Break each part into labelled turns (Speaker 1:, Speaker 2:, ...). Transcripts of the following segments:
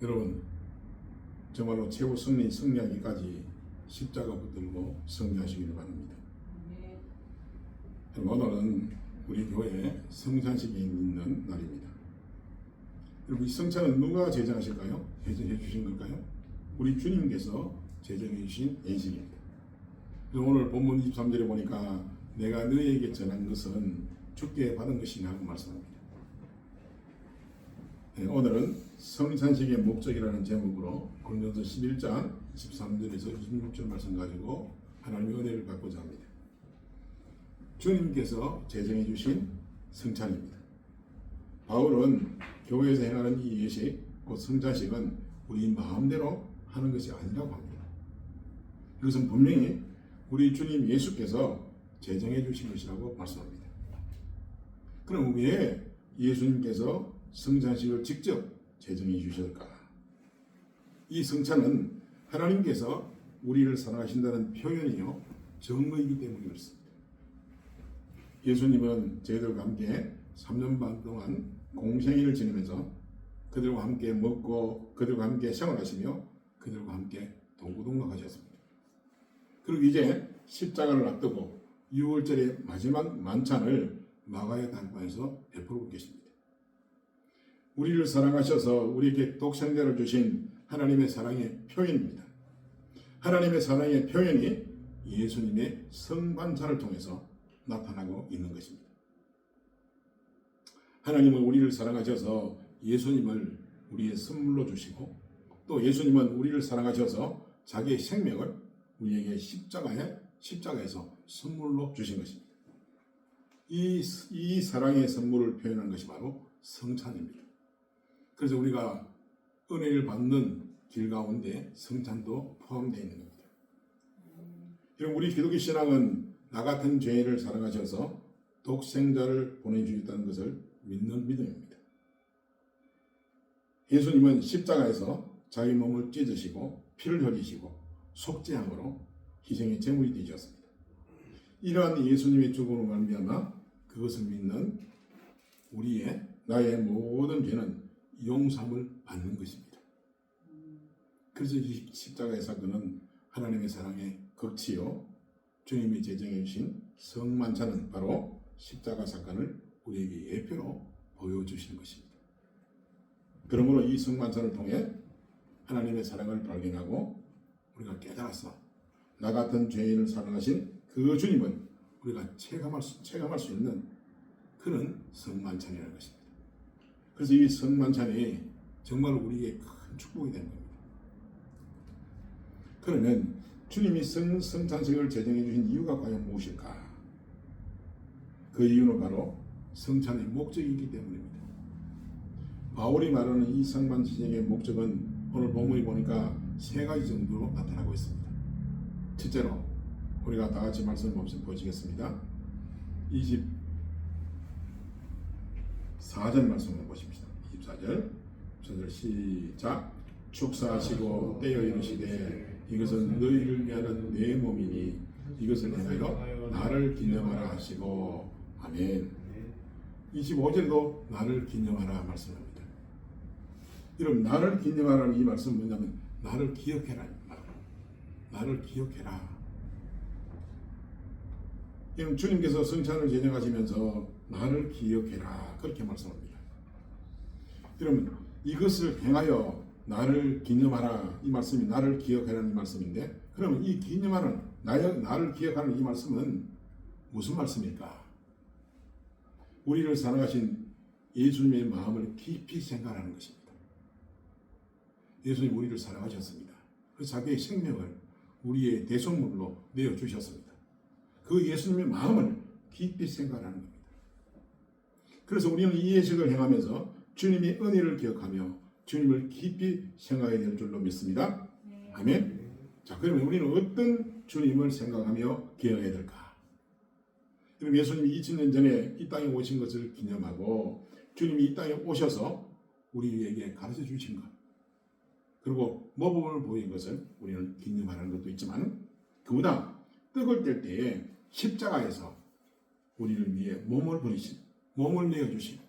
Speaker 1: 여러분, 정말로 최후 승리하기까지 십자가 붙들고 승리하시기를 바랍니다. 오늘은 우리 교회 성찬식이 있는 날입니다. 여러분, 이 성찬은 누가 제정하실까요? 제정해 주신 걸까요? 우리 주님께서 제정해 주신 예식입니다. 오늘 본문 23절에 보니까 내가 너희에게 전한 것은 주께 받은 것이냐고 말씀합니다. 오늘은 성찬식의 목적이라는 제목으로 고린도서 11장 13절에서 26절 말씀 가지고 하나님의 은혜를 받고자 합니다. 주님께서 제정해 주신 성찬입니다. 바울은 교회에서 행하는 이 예식, 곧 성찬식은 우리 마음대로 하는 것이 아니라고 합니다. 이것은 분명히 우리 주님 예수께서 제정해 주신 것이라고 말씀합니다. 그럼 왜 예수님께서 성찬식을 직접 제정해 주셨을까? 이 성찬은 하나님께서 우리를 사랑하신다는 표현이요 증거이기 때문에 그렇습니다. 예수님은 저희들과 함께 3년 반 동안 공생애를 지내면서 그들과 함께 먹고 그들과 함께 생활하시며 그들과 함께 동고동락하셨습니다. 그리고 이제 십자가를 앞두고 6월절의 마지막 만찬을 마가의 단방에서 베풀고 계십니다. 우리를 사랑하셔서 우리에게 독생자를 주신 하나님의 사랑의 표현입니다. 하나님의 사랑의 표현이 예수님의 성만찬을 통해서 나타나고 있는 것입니다. 하나님은 우리를 사랑하셔서 예수님을 우리의 선물로 주시고 또 예수님은 우리를 사랑하셔서 자기의 생명을 우리에게 십자가에서 선물로 주신 것입니다. 이 사랑의 선물을 표현한 것이 바로 성찬입니다. 그래서 우리가 은혜를 받는 길 가운데 성찬도 포함되어 있는 겁니다. 그럼 우리 기독교 신앙은 나 같은 죄인을 사랑하셔서 독생자를 보내주셨다는 것을 믿는 믿음입니다. 예수님은 십자가에서 자기 몸을 찢으시고 피를 흘리시고 속죄함으로 희생의 제물이 되셨습니다. 이러한 예수님의 죽음으로 말미암아 그것을 믿는 나의 모든 죄는 용서함을 받는 것입니다. 그래서 이 십자가의 사건은 하나님의 사랑의 극치요 주님이 제정해 주신 성만찬은 바로 십자가 사건을 우리에게 예표로 보여주시는 것입니다. 그러므로 이 성만찬을 통해 하나님의 사랑을 발견하고 우리가 깨달아서 나 같은 죄인을 사랑하신 그 주님은 우리가 체감할 수 있는 그런 성만찬이라는 것입니다. 그래서 이 성만찬이 정말 우리에게 큰 축복이 되는 겁니다. 그러면 주님이 성찬식을 제정해 주신 이유가 과연 무엇일까? 그 이유는 바로 성찬의 목적이기 때문입니다. 바울이 말하는 이 성만찬식의 목적은 오늘 본문에 보니까 세 가지 정도로 나타나고 있습니다. 첫째로 우리가 다 같이 말씀을 보시겠습니다. 24절 말씀을 보십시다. 24절 시작. 축사하시고 떼어 이르시되 이것은 너희를 위하는 내 몸이니 이것을 행하여 나를 기념하라 하시고 아멘. 25절도 나를 기념하라 말씀합니다. 여러분, 나를 기념하라는 이 말씀은 뭐냐면 나를 기억해라. 나를 기억해라. 그럼 주님께서 성찬을 제정하시면서 나를 기억해라 그렇게 말씀합니다. 여러분, 이것을 행하여 나를 기념하라 이 말씀이 나를 기억하라는 이 말씀인데, 그러면 이 기념하는 나를 기억하는 이 말씀은 무슨 말씀일까? 우리를 사랑하신 예수님의 마음을 깊이 생각하는 것입니다. 예수님 우리를 사랑하셨습니다. 그래서 자기의 생명을 우리의 대속물로 내어주셨습니다. 그 예수님의 마음을 깊이 생각하는 겁니다. 그래서 우리는 이 예식을 행하면서 주님의 은혜를 기억하며 주님을 깊이 생각해야 될 줄로 믿습니다. 아멘. 자, 그러면 우리는 어떤 주님을 생각하며 기억해야 될까? 그럼 예수님이 2000년 전에 이 땅에 오신 것을 기념하고 주님이 이 땅에 오셔서 우리에게 가르쳐 주신 것, 그리고 모범을 보인 것을 우리는 기념하는 것도 있지만 그보다 떡을 뗄 때에 십자가에서 우리를 위해 몸을 내어주신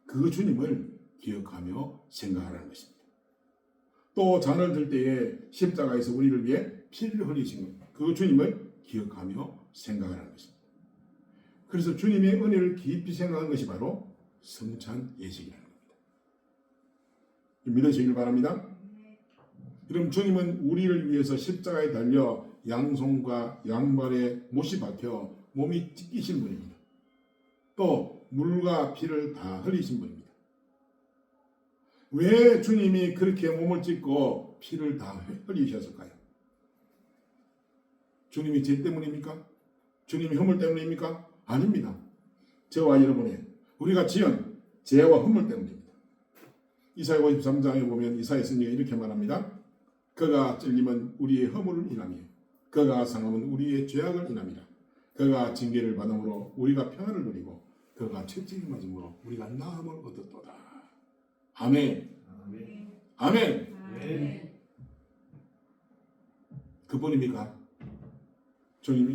Speaker 1: 그 주님을 기억하며 생각하라는 것입니다. 또 잔을 들 때에 십자가에서 우리를 위해 피를 흘리신 것, 그 주님을 기억하며 생각을 하는 것입니다. 그래서 주님의 은혜를 깊이 생각하는 것이 바로 성찬 예식이라는 겁니다. 믿으시길 바랍니다. 그럼 주님은 우리를 위해서 십자가에 달려 양손과 양발에 못이 박혀 몸이 찢기신 분입니다. 또 물과 피를 다 흘리신 분입니다. 왜 주님이 그렇게 몸을 찢고 피를 다 흘리셨을까요? 주님이 죄 때문입니까? 주님이 허물 때문입니까? 아닙니다. 저와 여러분의 우리가 지은 죄와 허물 때문입니다. 이사야 53장에 보면 이사야 선지자가 이렇게 말합니다. 그가 찔림은 우리의 허물을 인하며 그가 상함은 우리의 죄악을 인함이라. 그가 징계를 받음으로 우리가 평안을 누리고 그가 채찍을 맞음으로 우리가 나음을 얻었도다. 아멘. 아멘. 아멘. 그분입니까? 주님,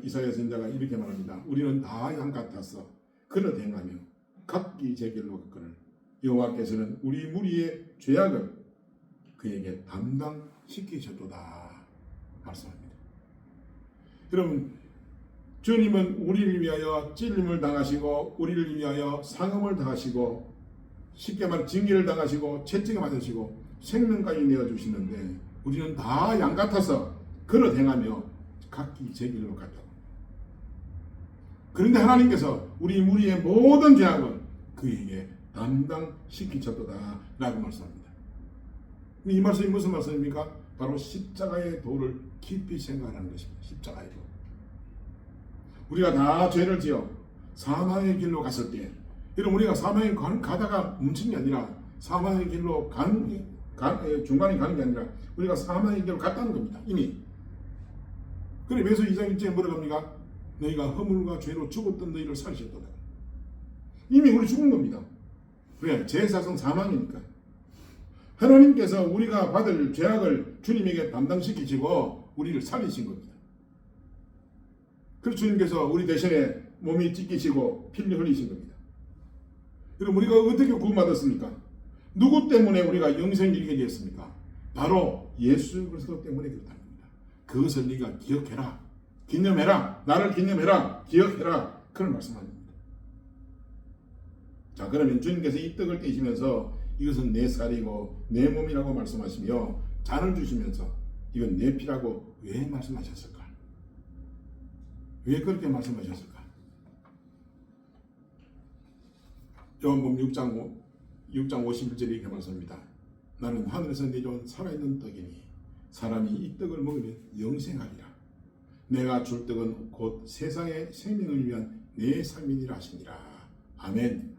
Speaker 1: 이사야 선지자가 이렇게 말합니다. 우리는 다 양 같아서 그릇 행하며 각기 제 길로 갔거늘 여호와께서는 우리 무리의 죄악을 그에게 담당시키셨도다 말씀합니다. 여러분, 주님은 우리를 위하여 찔림을 당하시고 우리를 위하여 상함을 당하시고 쉽게 말해 징계를 당하시고 채찍에 맞으시고 생명까지 내어주시는데 우리는 다 양 같아서 그릇 행하며 각기 제 길로 갔다고. 그런데 하나님께서 우리 무리의 모든 죄악을 그에게 담당시키셨도다 라고 말씀합니다. 이 말씀이 무슨 말씀입니까? 바로 십자가의 도를 깊이 생각하는 것입니다. 십자가의 도. 우리가 다 죄를 지어 사망의 길로 갔을 때, 여러분 우리가 사망의 가다가 멈춘 게 아니라 사망의 길로 중간에 가는 게 아니라 우리가 사망의 길로 갔다는 겁니다. 이미. 그래 베드로 2장 1절에 뭐라고 합니까? 너희가 허물과 죄로 죽었던 너희를 살리셨도다. 이미 우리 죽은 겁니다. 왜? 죄사성 사망이니까. 하나님께서 우리가 받을 죄악을 주님에게 담당시키시고 우리를 살리신 겁니다. 그래서 주님께서 우리 대신에 몸이 찢기시고 피를 흘리신 겁니다. 그럼 우리가 어떻게 구원받았습니까? 누구 때문에 우리가 영생을 이루게 되었습니까? 바로 예수 그리스도 때문에 그렇다는 겁니다. 그것을 네가 기억해라, 기념해라, 나를 기념해라, 기억해라, 그런 말씀합니다. 자, 그러면 주님께서 이 떡을 떼시면서 이것은 내 살이고 내 몸이라고 말씀하시며 잔을 주시면서 이건 내 피라고 왜 말씀하셨을까? 왜 그렇게 말씀하셨을까? 요한복음 6장 51절에 이렇게 말씀합니다. 나는 하늘에서 내려온 살아있는 떡이니 사람이 이 떡을 먹으면 영생하리라. 내가 줄 떡은 곧 세상의 생명을 위한 내 삶이니라 하시니라. 아멘.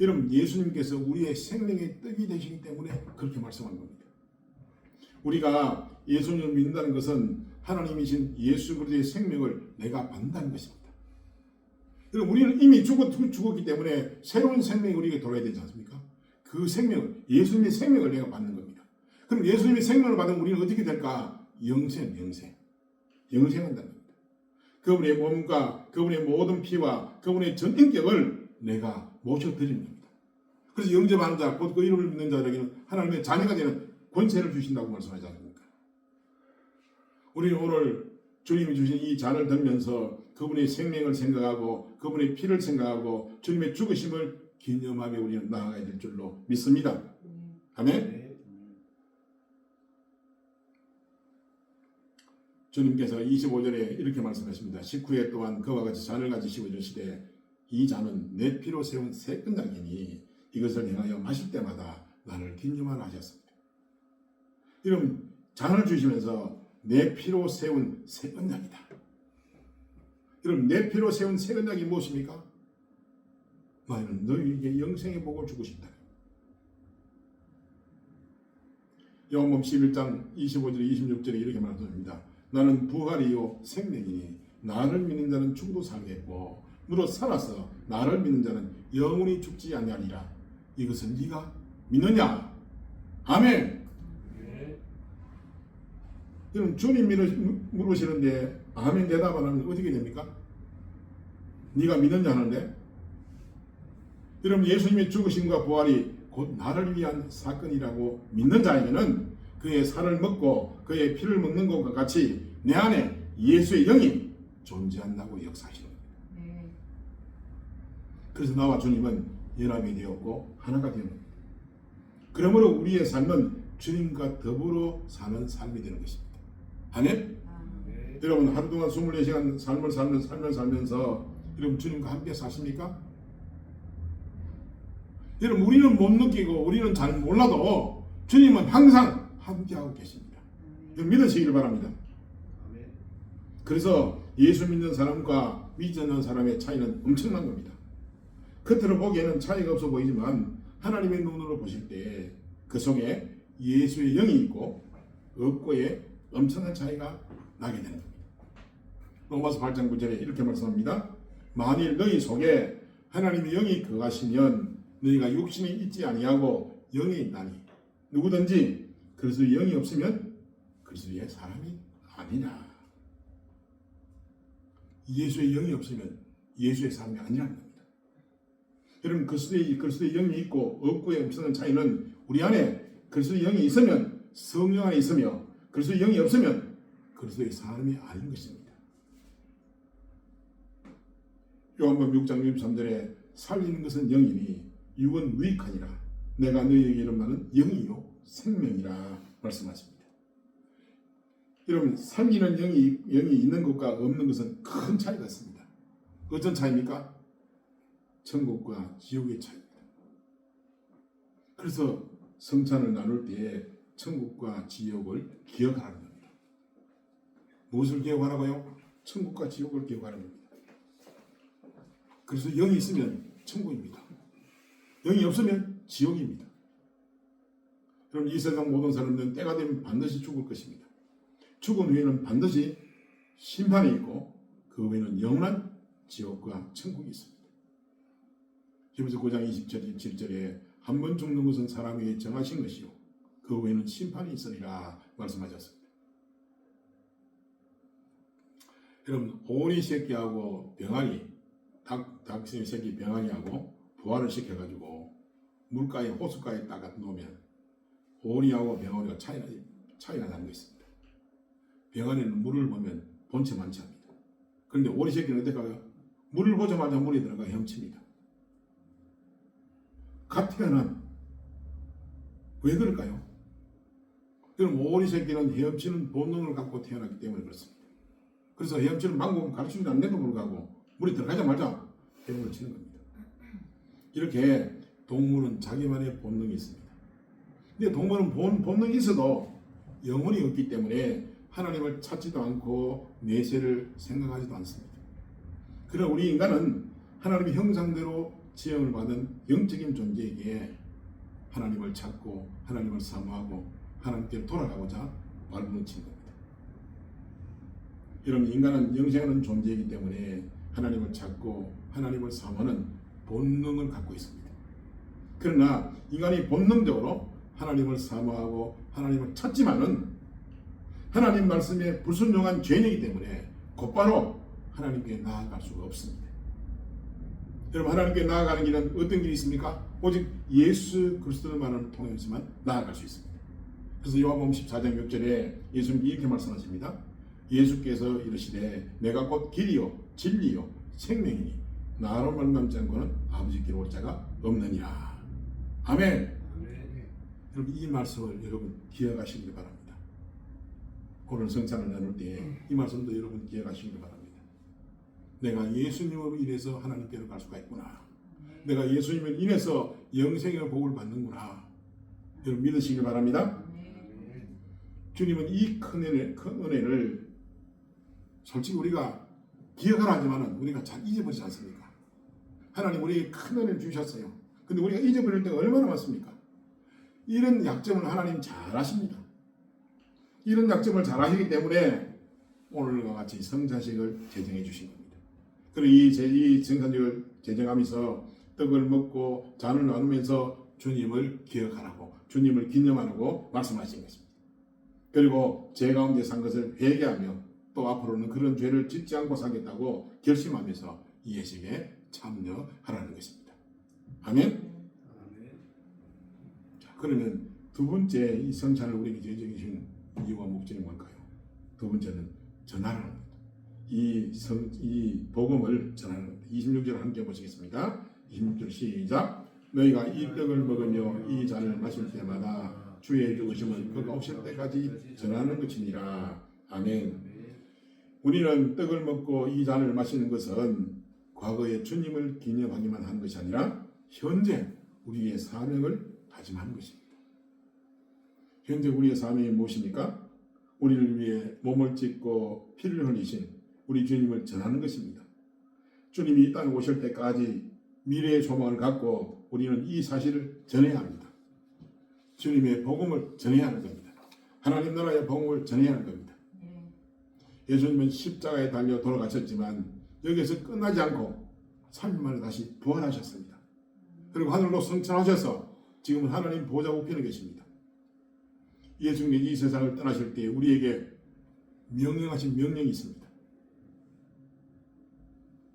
Speaker 1: 여러분, 예수님께서 우리의 생명의 떡이 되시기 때문에 그렇게 말씀한 겁니다. 우리가 예수님을 믿는다는 것은 하나님이신 예수 그리스도의 생명을 내가 받는다는 것입니다. 그럼 우리는 이미 죽었기 때문에 새로운 생명이 우리에게 돌아야 되지 않습니까? 그 생명을, 예수님의 생명을 내가 받는 겁니다. 그럼 예수님의 생명을 받으면 우리는 어떻게 될까? 영생한다는 겁니다. 그분의 몸과 그분의 모든 피와 그분의 전 인격을 내가 모셔드리는 겁니다. 그래서 영접하는 자, 곧 그 이름을 믿는 자에게는 하나님의 자녀가 되는 권세를 주신다고 말씀하지 않습니까? 우리는 오늘 주님이 주신 이 잔을 들면서 그분의 생명을 생각하고 그분의 피를 생각하고 주님의 죽으심을 기념하며 우리는 나아가야 될 줄로 믿습니다. 아멘. 주님께서 25절에 이렇게 말씀하십니다. 식후에 또한 그와 같이 잔을 가지시고 이르시되 이 잔은 내 피로 세운 새 언약이니 이것을 행하여 마실 때마다 나를 기념하라 하셨습니다. 여러분, 잔을 주시면서 내 피로 세운 새 언약이다. 여러분, 내 피로 세운 새 언약이 무엇입니까? 나는 너희에게 영생의 복을 주고 싶다. 요한복음 11장 25절 26절에 이렇게 말합니다. 나는 부활이요 생명이니 나를 믿는 자는 죽어도 살겠고 무릇 살아서 나를 믿는 자는 영원히 죽지 아니하리라. 이것은 네가 믿느냐? 아멘. 네. 여러분, 주님 물으시는데 아멘 대답 안 하면 어떻게 됩니까? 네가 믿느냐 하는데, 여러분, 예수님의 죽으심과 부활이 곧 나를 위한 사건이라고 믿는 자에게는 그의 살을 먹고 그의 피를 먹는 것과 같이 내 안에 예수의 영이 존재한다고 역사하시는 겁니다. 그래서 나와 주님은 연합이 되었고 하나가 되었습니다. 그러므로 우리의 삶은 주님과 더불어 사는 삶이 되는 것입니다. 아멘? 여러분 하루 동안 24시간 삶을 살면서 여러분 주님과 함께 사십니까? 여러분 우리는 못 느끼고 우리는 잘 몰라도 주님은 항상 함께하고 계십니다. 믿으시길 바랍니다. 그래서 예수 믿는 사람과 믿지 않는 사람의 차이는 엄청난 겁니다. 겉으로 보기에는 차이가 없어 보이지만 하나님의 눈으로 보실 때 그 속에 예수의 영이 있고 없고의 엄청난 차이가 나게 되는 겁니다. 로마서 8장 9절에 이렇게 말씀합니다. 만일 너희 속에 하나님의 영이 거하시면 너희가 육신이 있지 아니하고 영이 있나니 누구든지 그리스도의 영이 없으면 그리스도의 사람이 아니라. 예수의 영이 없으면 예수의 사람이 아니라는 겁니다. 여러분 그리스도의 영이 있고 없고의 엄청난 차이는 우리 안에 그리스도의 영이 있으면 성령 안에 있으며 그리스도의 영이 없으면 그리스도의 사람이 아닌 것입니다. 요한복음 6장 63절에 살리는 것은 영이니 육은 무익하니라. 내가 너희에게 이런 말은 영이요 생명이라 말씀하십니다. 여러분 살리는 영이 있는 것과 없는 것은 큰 차이가 있습니다. 어떤 차이입니까? 천국과 지옥의 차이입니다. 그래서 성찬을 나눌 때에 천국과 지옥을 기억하라는 겁니다. 무엇을 기억하라고요? 천국과 지옥을 기억하라는 겁니다. 그래서 영이 있으면 천국입니다. 영이 없으면 지옥입니다. 그럼 이 세상 모든 사람들은 때가 되면 반드시 죽을 것입니다. 죽은 후에는 반드시 심판이 있고 그 후에는 영원한 지옥과 천국이 있습니다. 히브리서 9장 27절에 한 번 죽는 것은 사람에게 정하신 것이요 그 후에는 심판이 있으리라 말씀하셨습니다. 여러분 오리 새끼하고 병아리 닭의 새끼 병아리하고 부화를 시켜가지고 물가에 호숫가에 딱 놓으면 오리하고 병아리가 차이가 나는 거 있습니다. 병아리는 물을 보면 본체 많지 않습니다. 그런데 오리 새끼는 어떨까요? 물을 보자마자 물에 들어가 헤엄칩니다. 같으면 왜 그럴까요? 그럼 오리 새끼는 헤엄치는 본능을 갖고 태어났기 때문에 그렇습니다. 그래서 헤엄치는 방법을 가르치지 않는데도 불구하고 물에 들어가자마자 헤엄을 치는 겁니다. 이렇게 동물은 자기만의 본능이 있습니다. 근데 동물은 본능이 있어도 영혼이 없기 때문에 하나님을 찾지도 않고 내세를 생각하지도 않습니다. 그러나 우리 인간은 하나님의 형상대로 지음을 받은 영적인 존재에게 하나님을 찾고 하나님을 사모하고 하나님께 돌아가고자 발부딪힌 겁니다. 여러분 인간은 영생하는 존재이기 때문에 하나님을 찾고 하나님을 사모하는 본능을 갖고 있습니다. 그러나 인간이 본능적으로 하나님을 사모하고 하나님을 찾지만은 하나님 말씀에 불순종한 죄이기 때문에 곧바로 하나님께 나아갈 수가 없습니다. 여러분 하나님께 나아가는 길은 어떤 길이 있습니까? 오직 예수 그리스도만을 통해서만 나아갈 수 있습니다. 그래서 요한복음 14장 6절에 예수님이 이렇게 말씀하십니다. 예수께서 이르시되 내가 곧 길이요 진리요 생명이니 나로 말미암지 않고는 아버지께로 올 자가 없느니라. 아멘. 여러분 이 말씀을 여러분 기억하시길 바랍니다. 오늘 성찬을 나눌 때 이 말씀도 여러분 기억하시길 바랍니다. 내가 예수님으로 인해서 하나님께로 갈 수가 있구나. 내가 예수님을 인해서 영생의 복을 받는구나. 여러분 믿으시길 바랍니다. 주님은 이 큰 은혜를 솔직히 우리가 기억하라 하지만 우리가 잘 잊어버리지 않습니까? 하나님 우리에게 큰 은혜를 주셨어요. 근데 우리가 잊어버릴 때가 얼마나 많습니까? 이런 약점을 하나님 잘 아십니다. 이런 약점을 잘 아시기 때문에 오늘과 같이 성찬식을 제정해 주신 겁니다. 그리고 이 성찬식을 제정하면서 떡을 먹고 잔을 나누면서 주님을 기억하라고 주님을 기념하라고 말씀하신 것입니다. 그리고 죄 가운데 산 것을 회개하며 또 앞으로는 그런 죄를 짓지 않고 살겠다고 결심하면서 이 예식에 참여하라는 것입니다. 아멘. 자, 그러면 두 번째 이 성찬을 우리에게 제정해주신 이유와 목적이 뭘까요? 두 번째는 전하는 겁니다. 이 복음을 전하는 겁니다. 26절 함께 보시겠습니다. 26절 시작. 너희가 이 떡을 먹으며 이 잔을 마실 때마다 주의 죽으심을 그가 오실 때까지 전하는 것이니라. 아멘. 우리는 떡을 먹고 이 잔을 마시는 것은 과거에 주님을 기념하기만 한 것이 아니라 현재 우리의 사명을 다짐하는 것입니다. 현재 우리의 사명이 무엇입니까? 우리를 위해 몸을 찢고 피를 흘리신 우리 주님을 전하는 것입니다. 주님이 이 땅에 오실 때까지 미래의 소망을 갖고 우리는 이 사실을 전해야 합니다. 주님의 복음을 전해야 하는 겁니다. 하나님 나라의 복음을 전해야 하는 겁니다. 예수님은 십자가에 달려 돌아가셨지만 여기에서 끝나지 않고 3일 만에 다시 부활하셨습니다. 그리고 하늘로 승천하셔서 지금은 하나님 보좌 우편에 계십니다. 예수님이 이 세상을 떠나실 때 우리에게 명령하신 명령이 있습니다.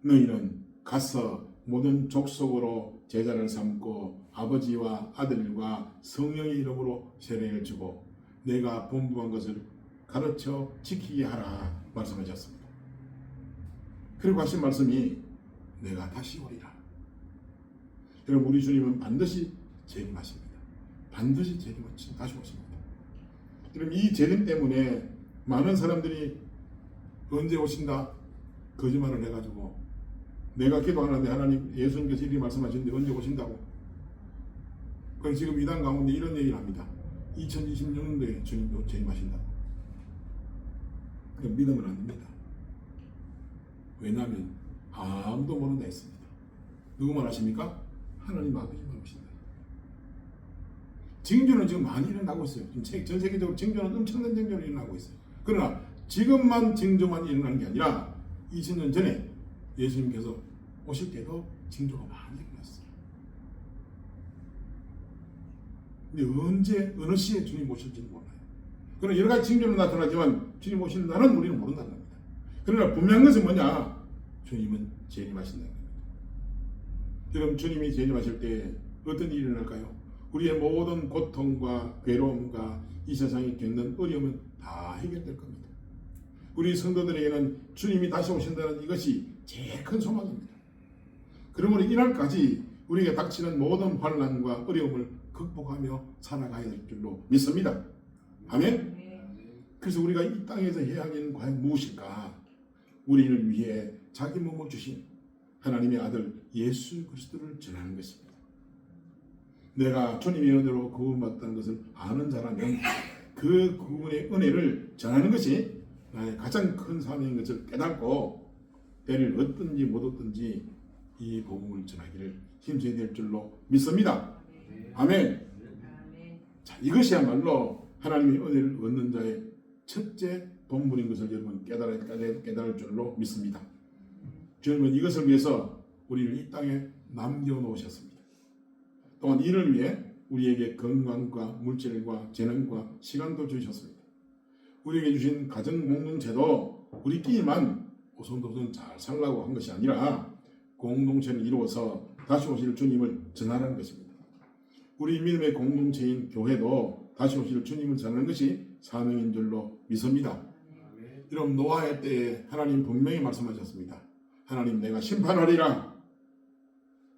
Speaker 1: 너희는 가서 모든 족속으로 제자를 삼고 아버지와 아들과 성령의 이름으로 세례를 주고 내가 분부한 것을 가르쳐 지키게 하라 말씀하셨습니다. 그리고 하신 말씀이 내가 다시 오리라. 여러분 우리 주님은 반드시 재림하십니다. 반드시 재림하시고 다시 오십니다. 여러분 이 재림 때문에 많은 사람들이 언제 오신다 거짓말을 해가지고 내가 기도하는데 하나님 예수님께서 이렇게 말씀하시는데 언제 오신다고. 그럼 지금 이단 가운데 이런 얘기를 합니다. 2026년도에 주님도 재림하신다고. 그럼 믿으면 안 됩니다. 왜냐하면 아무도 모른다 했습니다. 누구만 아십니까? 하나님 아버지만 오신다. 징조는 지금 많이 일어나고 있어요. 지금 전 세계적으로 징조는 엄청난 징조가 일어나고 있어요. 그러나 지금만 징조만 일어나는 게 아니라 2000년 전에 예수님께서 오실 때도 징조가 많이 일어났어요. 근데 언제 어느 시에 주님 오실지는 몰라요. 그러나 여러 가지 징조는 나타나지만 주님 오시는 날은 우리는 모른다는 겁니다. 그러나 분명한 것은 뭐냐? 주님은 재림하신다는 겁니다. 여러분 주님이 재림하실 때 어떤 일이 일어날까요? 우리의 모든 고통과 괴로움과 이 세상이 겪는 어려움은 다 해결될 겁니다. 우리 성도들에게는 주님이 다시 오신다는 이것이 제일 큰 소망입니다. 그러므로 이날까지 우리에게 닥치는 모든 환난과 어려움을 극복하며 살아가야 될 줄로 믿습니다. 아멘? 그래서 우리가 이 땅에서 해야 할 일은 과연 무엇일까? 우리를 위해 자기 몸을 주신 하나님의 아들 예수 그리스도를 전하는 것입니다. 내가 주님의 은혜로 구원받다는 것을 아는 자라면 그 구원의 은혜를 전하는 것이 나의 가장 큰 사명인 것을 깨닫고 때를 얻든지 못 얻든지 이 복음을 전하기를 힘써야 될 줄로 믿습니다. 아멘. 자, 이것이야말로 하나님의 은혜를 얻는 자의 첫째 본분인 것을 여러분 깨달을 줄로 믿습니다. 주님은 이것을 위해서 우리를 이 땅에 남겨놓으셨습니다. 또한 이를 위해 우리에게 건강과 물질과 재능과 시간도 주셨습니다. 우리에게 주신 가정 공동체도 우리끼리만 오손도손 잘 살라고 한 것이 아니라 공동체를 이루어서 다시 오실 주님을 전하라는 것입니다. 우리 믿음의 공동체인 교회도 다시 오실 주님을 전하는 것이 사명인 줄로 믿습니다. 여러분 노아의 때에 하나님 분명히 말씀하셨습니다. 하나님 내가 심판하리라.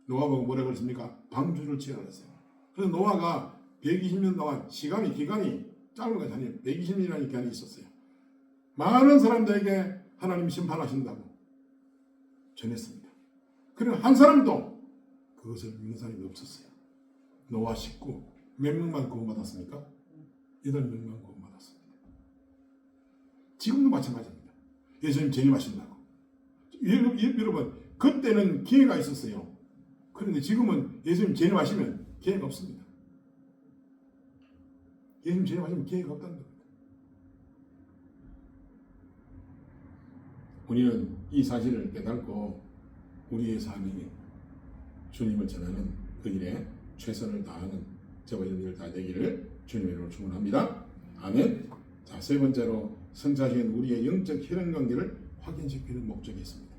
Speaker 1: 노아 보고 뭐라고 그랬습니까? 방주를 지으라 그랬어요. 그래서 노아가 120년 동안 기간이 짧은 것이 아니에요. 120년이라는 기간이 있었어요. 많은 사람들에게 하나님 심판하신다고 전했습니다. 그러나 한 사람도 그것을 믿는 사람이 없었어요. 노아 식구 몇 명만 구원받았습니까? 8명만 구원받았습니다. 지금도 마찬가지입니다. 예수님 재림하신다고. 여러분 그때는 기회가 있었어요. 그런데 지금은 예수님 재림하시면 기회가 없습니다. 예수님 재림하시면 기회가 없다는 겁니다. 우리는 이 사실을 깨닫고 우리의 삶이 주님을 전하는 그 일에 최선을 다하는 저와 여러분들 다 되기를 주님의 이름으로 축원합니다. 아멘. 자, 세 번째로 성자신 우리의 영적 혈연 관계를 확인시키는 목적이 있습니다.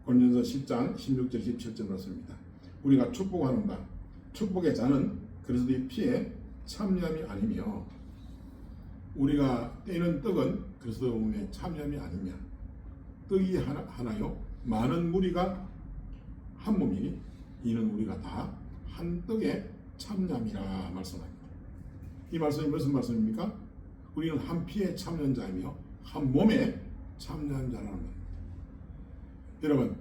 Speaker 1: 고린도서 10장 16절 17절 말씀입니다. 우리가 축복하는 바 축복의 잔은 그리스도의 피에 참념이 아니며 우리가 떼는 떡은 그리스도 몸의 참념이 아니냐. 떡이 하나요 많은 무리가 한 몸이니 이는 우리가 다 한 떡의 참념이라 말씀합니다. 이 말씀이 무슨 말씀입니까? 우리는 한 피의 참여자이며 한 몸의 참여자라는 겁니다. 여러분,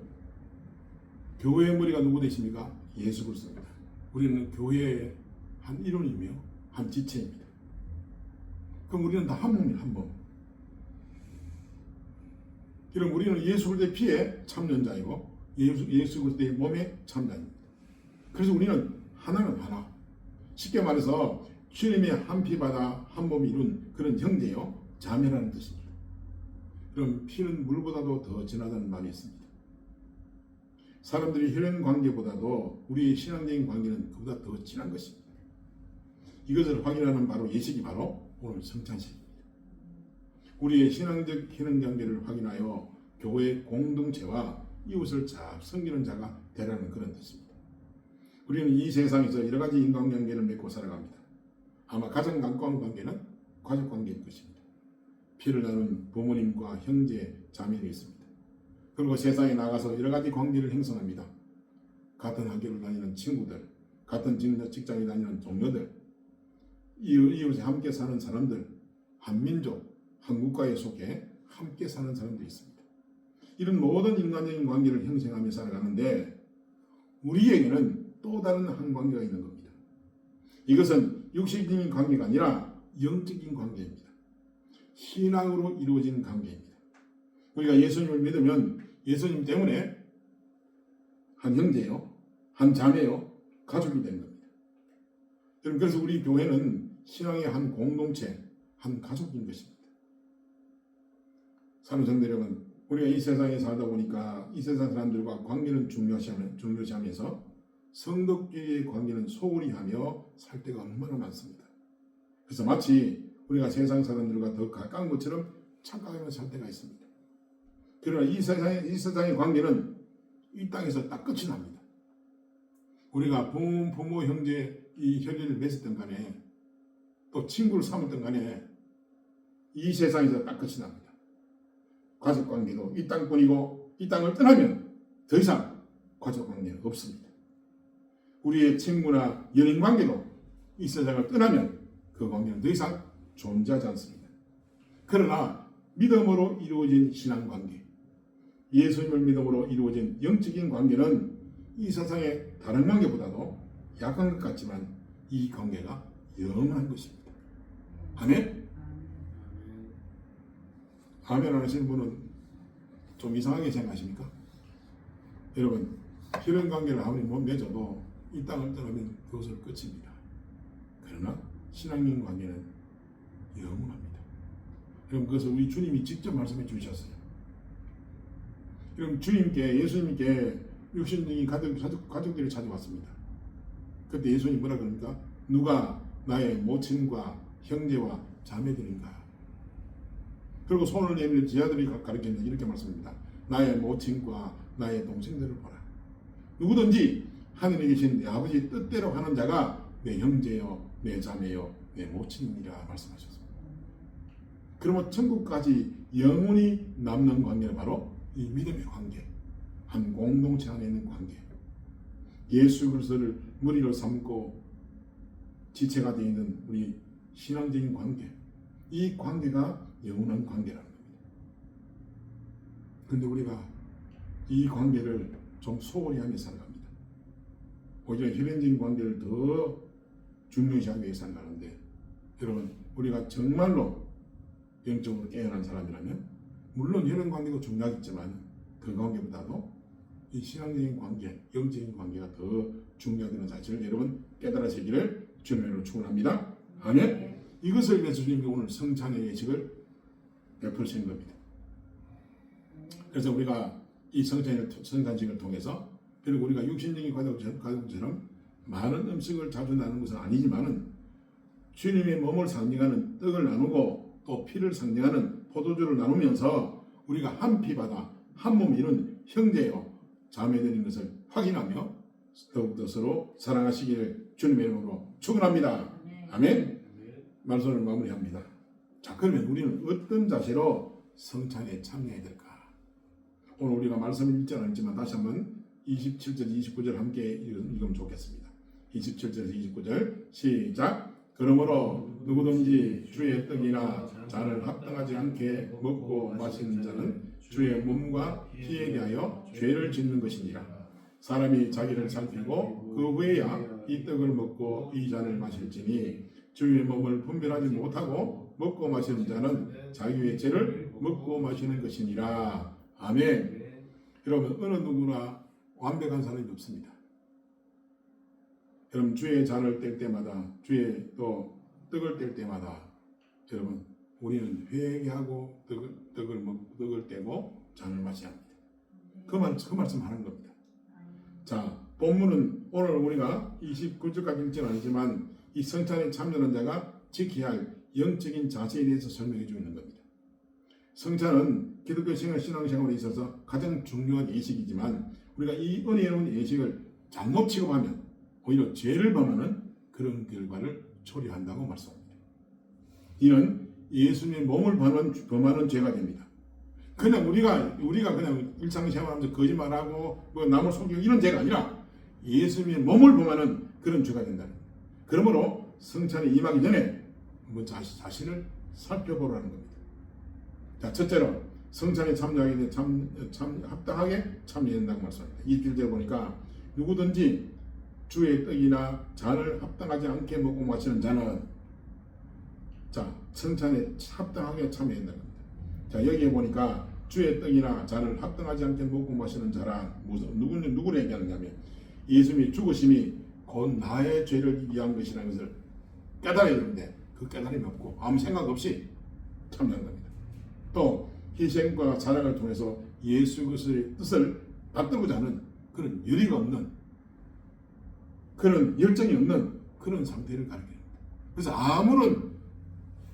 Speaker 1: 교회의 머리가 누구 되십니까? 예수 그리스도입니다. 우리는 교회의 한 일원이며 한 지체입니다. 그럼 우리는 다 한 몸이에요. 한 몸. 그럼 우리는 예수 그리스도의 피의 참여자이고 예수 그리스도의 몸의 참여자입니다. 그래서 우리는 하나는 하나. 쉽게 말해서 주님의 한 피 받아 한 몸이 이룬 그런 형제요 자매라는 뜻입니다. 그럼 피는 물보다도 더 진하다는 말이 있습니다. 사람들이 혈연 관계보다도 우리의 신앙적인 관계는 그보다 더 진한 것입니다. 이것을 확인하는 바로 예식이 바로 오늘 성찬식입니다. 우리의 신앙적 혈연 관계를 확인하여 교회의 공동체와 이웃을 잘 섬기는 자가 되라는 그런 뜻입니다. 우리는 이 세상에서 여러 가지 인간관계를 맺고 살아갑니다. 아마 가장 가까운 관계는 가족관계일 것입니다. 피를 나눈 부모님과 형제, 자매가 있습니다. 그리고 세상에 나가서 여러 가지 관계를 형성합니다. 같은 학교를 다니는 친구들, 같은 직장에 다니는 동료들, 이웃에 함께 사는 사람들, 한 민족, 한 국가에 속해 함께 사는 사람들이 있습니다. 이런 모든 인간적인 관계를 형성하며 살아가는데 우리에게는 또 다른 한 관계가 있는 겁니다. 이것은 육식적인 관계가 아니라 영적인 관계입니다. 신앙으로 이루어진 관계입니다. 우리가 예수님을 믿으면 예수님 때문에 한 형제요, 한 자매요, 가족이 되는 겁니다. 그래서 우리 교회는 신앙의 한 공동체, 한 가족인 것입니다. 사랑하는 성도 여러분, 우리가 이 세상에 살다 보니까 이 세상 사람들과 관계는 중요시하면서 성도끼리의 관계는 소홀히 하며 살 때가 얼마나 많습니다. 그래서 마치 우리가 세상 사람들과 더 가까운 것처럼 착각하며 살 때가 있습니다. 그러나 이 세상의 관계는 이 땅에서 딱 끝이 납니다. 우리가 부모, 형제 이 혈연을 맺었던 간에 또 친구를 삼았던 간에 이 세상에서 딱 끝이 납니다. 가족관계도 이 땅뿐이고 이 땅을 떠나면 더 이상 가족관계는 없습니다. 우리의 친구나 연인관계도 이 세상을 떠나면 그 관계는 더 이상 존재하지 않습니다. 그러나 믿음으로 이루어진 신앙관계, 예수님을 믿음으로 이루어진 영적인 관계는 이 세상의 다른 관계보다도 약한 것 같지만 이 관계가 영원한 것입니다. 아멘? 아멘 안 하시는 분은 좀 이상하게 생각하십니까? 여러분, 혈연 관계를 아무리 못 맺어도 이 땅을 떠나면 그것을 끝입니다. 그러나 신앙인 관계는 영원합니다. 그럼 그것을 우리 주님이 직접 말씀해 주셨어요. 그럼 예수님께 육신적인 가족들이 찾아왔습니다. 그때 예수님이 뭐라 그럽니까? 누가 나의 모친과 형제와 자매들인가? 그리고 손을 내밀어 제자들이 가르쳤는데 이렇게 말씀합니다. 나의 모친과 나의 동생들을 보라. 누구든지 하늘에 계신 내 아버지 뜻대로 하는 자가 내 형제요, 내 자매요, 내 모친이라 말씀하셨습니다. 그러면 천국까지 영원히 남는 관계는 바로 이 믿음의 관계, 한 공동체 안에 있는 관계, 예수 그리스도를 머리로 삼고 지체가 되어 있는 우리 신앙적인 관계, 이 관계가 영원한 관계라는 겁니다. 그런데 우리가 이 관계를 좀 소홀히 하며 살아갑니다. 오히려 혈연적인 관계를 더 중요시하기 위해 살아가는데, 여러분, 우리가 정말로 영적으로 깨어난 사람이라면 물론 혈연 관계도 중요하겠지만 그 관계보다도 이 신앙적인 관계, 영적인 관계가 더 중요하다는 사실을 여러분 깨달으시기를 주님으로 축원합니다. 아멘. 이것을 위해서 주님이 오늘 성찬의 예식을 베푸시는 겁니다. 그래서 우리가 이 성찬식을 통해서 그리고 우리가 육신적인 가족처럼 많은 음식을 자주 나누는 것은 아니지만은 주님의 몸을 상징하는 떡을 나누고 또 피를 상징하는 포도주를 나누면서 우리가 한 피 받아 한 몸 이룬 형제요 자매들인 것을 확인하며 더욱더 서로 사랑하시기를 주님의 이름으로 축원합니다. 아멘. 말씀을 마무리합니다. 자, 그러면 우리는 어떤 자세로 성찬에 참여해야 될까? 오늘 우리가 말씀을 읽지 않았지만 다시 한번 27절 29절 함께 읽으면 좋겠습니다. 27절에서 29절 시작. 그러므로 누구든지 주의 떡이나 잔을 합당하지 않게 먹고 마시는 자는 주의 몸과 피에 대하여 죄를 짓는 것이니라. 사람이 자기를 살피고 그 후에야 이 떡을 먹고 이 잔을 마실지니 주의 몸을 분별하지 못하고 먹고 마시는 자는 자기의 죄를 먹고 마시는 것이니라. 아멘. 여러분, 어느 누구나 완벽한 사람이 없습니다. 여러분, 주의 잔을 뗄 때마다, 주의 또 떡을 뗄 때마다 여러분, 우리는 회개하고 떡을 떼고 잔을 마셔야 합니다. 그 말씀 하는 겁니다. 자, 본문은 오늘 우리가 29절까지 읽지는 않지만 이 성찬에 참여하는 자가 지켜야 할 영적인 자세에 대해서 설명해 주고 있는 겁니다. 성찬은 기독교 신앙생활에 있어서 가장 중요한 예식이지만 우리가 이 은혜로운 예식을 잘못 취급하면 오히려 죄를 범하는 그런 결과를 초래한다고 말씀합니다. 이는 예수님의 몸을 범하는 죄가 됩니다. 그냥 우리가 그냥 일상생활하면서 거짓말하고 뭐 남을 속이고 이런 죄가 아니라 예수님의 몸을 범하는 그런 죄가 된다는 겁니다. 그러므로 성찬에 임하기 전에 한번 자신을 살펴보라는 겁니다. 자, 첫째로 성찬에 참여하기 전에 합당하게 참여해야 된다고 말씀합니다. 21절에 보니까 누구든지 주의 떡이나 잔을 합당하지 않게 먹고 마시는 자는 자, 성찬에 합당하게 참여해야 된다는 겁니다. 자, 여기에 보니까 주의 떡이나 잔을 합당하지 않게 먹고 마시는 자란 누구를 얘기하느냐면 예수님의 죽으심이 곧 나의 죄를 위한 것이라는 것을 깨달아야 되는데 그 깨달음이 없고 아무 생각 없이 참여한 겁니다. 또 희생과 사랑을 통해서 예수 그리스도의 뜻을 받들고자 하는 그런 열의가 없는 그런 열정이 없는 그런 상태를 가리킵니다. 그래서 아무런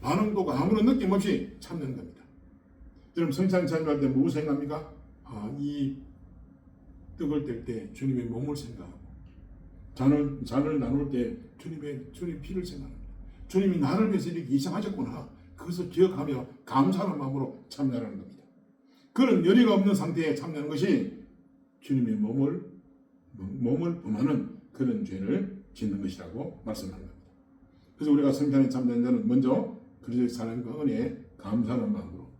Speaker 1: 반응도 아무런 느낌 없이 참는 겁니다. 여러분 성찬 참여할 때 무엇을 생각합니까? 이 떡을 뗄 때 주님의 몸을 생각하고 잔을 나눌 때 주님의 피를 생각합니다. 주님이 나를 위해서 이렇게 희생하셨구나. 그것을 기억하며 감사하는 마음으로 참여하는 겁니다. 그런 열의가 없는 상태에 참여하는 것이 주님의 몸을 범하는 그런 죄를 짓는 것이라고 말씀하는 겁니다. 그래서 우리가 성찬에 참여하는 자는 먼저 그리스도의 사랑과 은혜에 감사하는 마음으로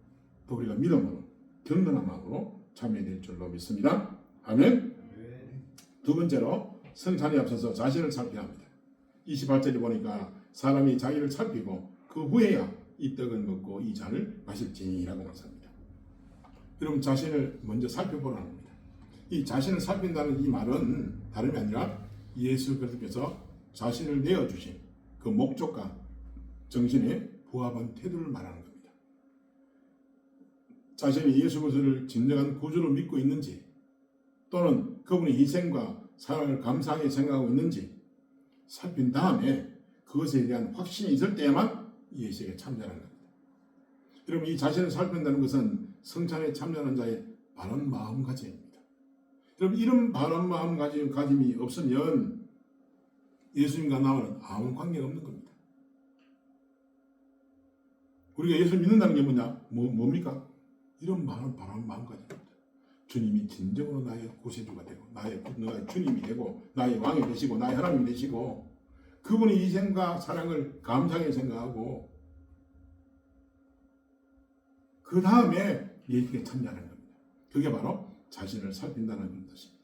Speaker 1: 또 우리가 믿음으로 경건한 마음으로 참여될 줄로 믿습니다. 아멘. 두 번째로 성찬에 앞서서 자신을 살펴야 합니다. 28절에 보니까 사람이 자기를 살피고 그 후에야 이 떡을 먹고 이 잔을 마실지니라고 말씀합니다. 여러분 자신을 먼저 살펴보라는 겁니다. 이 자신을 살핀다는 이 말은 다름이 아니라 예수 그리스도께서 자신을 내어주신 그 목적과 정신에 부합한 태도를 말하는 겁니다. 자신이 예수 그리스도를 진정한 구주로 믿고 있는지 또는 그분의 희생과 사랑을 감사하게 생각하고 있는지 살핀 다음에 그것에 대한 확신이 있을 때에만 예식에 참여하는 겁니다. 여러분 이 자신을 살핀다는 것은 성찬에 참여하는 자의 바른 마음가짐입니다. 여러분 이런 바른 마음가짐이 없으면 예수님과 나와는 아무 관계가 없는 겁니다. 우리가 예수 믿는다는 게 뭡니까? 이런 바른 마음가짐입니다. 주님이 진정으로 나의 구세주가 되고 나의 주님이 되고 나의 왕이 되시고 나의 하나님이 되시고 그분의 희생과 사랑을 감사하게 생각하고 그 다음에 예식에 참여하는 겁니다. 그게 바로 자신을 살핀다는 뜻입니다.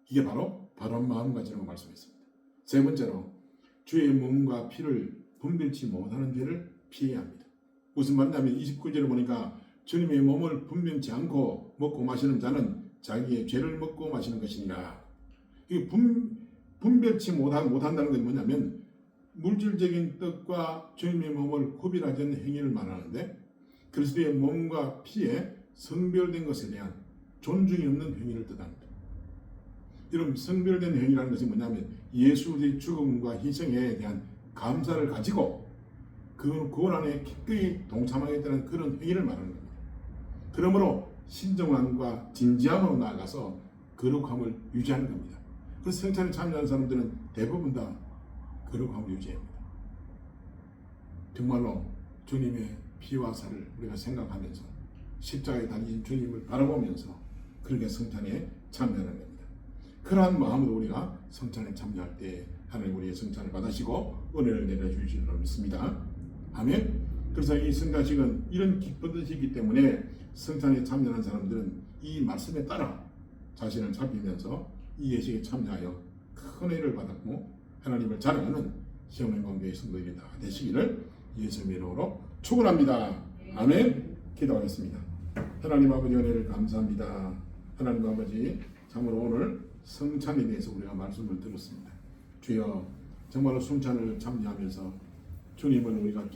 Speaker 1: 이게 바로 바른 마음가짐으로 말씀했습니다. 세 번째로 주의 몸과 피를 분별치 못하는 죄를 피해야 합니다. 무슨 말이냐면 29절에 보니까 주님의 몸을 분별치 않고 먹고 마시는 자는 자기의 죄를 먹고 마시는 것이니라. 이게 분별치 못한다는 건 뭐냐면 물질적인 떡과 주님의 몸을 구별하지 않는 행위를 말하는데 그리스도의 몸과 피에 성별된 것에 대한 존중이 없는 행위를 뜻합니다. 여러분 성별된 행위라는 것이 뭐냐면 예수의 죽음과 희생에 대한 감사를 가지고 그 구원 안에 기꺼이 동참하겠다는 그런 행위를 말하는 겁니다. 그러므로 신정함과 진지함으로 나아가서 거룩함을 유지하는 겁니다. 그래서 성찬에 참여하는 사람들은 대부분 다 거룩함을 유지합니다. 정말로 주님의 피와 살을 우리가 생각하면서 십자가에 달린 주님을 바라보면서 그렇게 성찬에 참여하는 겁니다. 그러한 마음으로 우리가 성찬에 참여할 때 하나님 우리의 성찬을 받으시고 은혜를 내려주실 줄 믿습니다. 아멘. 그래서 이 성찬식은 이런 기쁜 뜻이기 때문에 성찬에 참여하는 사람들은 이 말씀에 따라 자신을 살피면서 이 예식에 참여하여 큰 은혜를 받았고 하나님을 자랑하는 시험행관교회 성도들이 다 되시기를 예수님의 이름으로 축원합니다. 아멘. 기도하겠습니다. 하나님 아버지 은혜를 감사합니다. 하나님 아버지 참으로 오늘 성찬에 대해서 우리가 말씀을 들었습니다. 주여 정말로 성찬을 참여하면서 주님을 우리가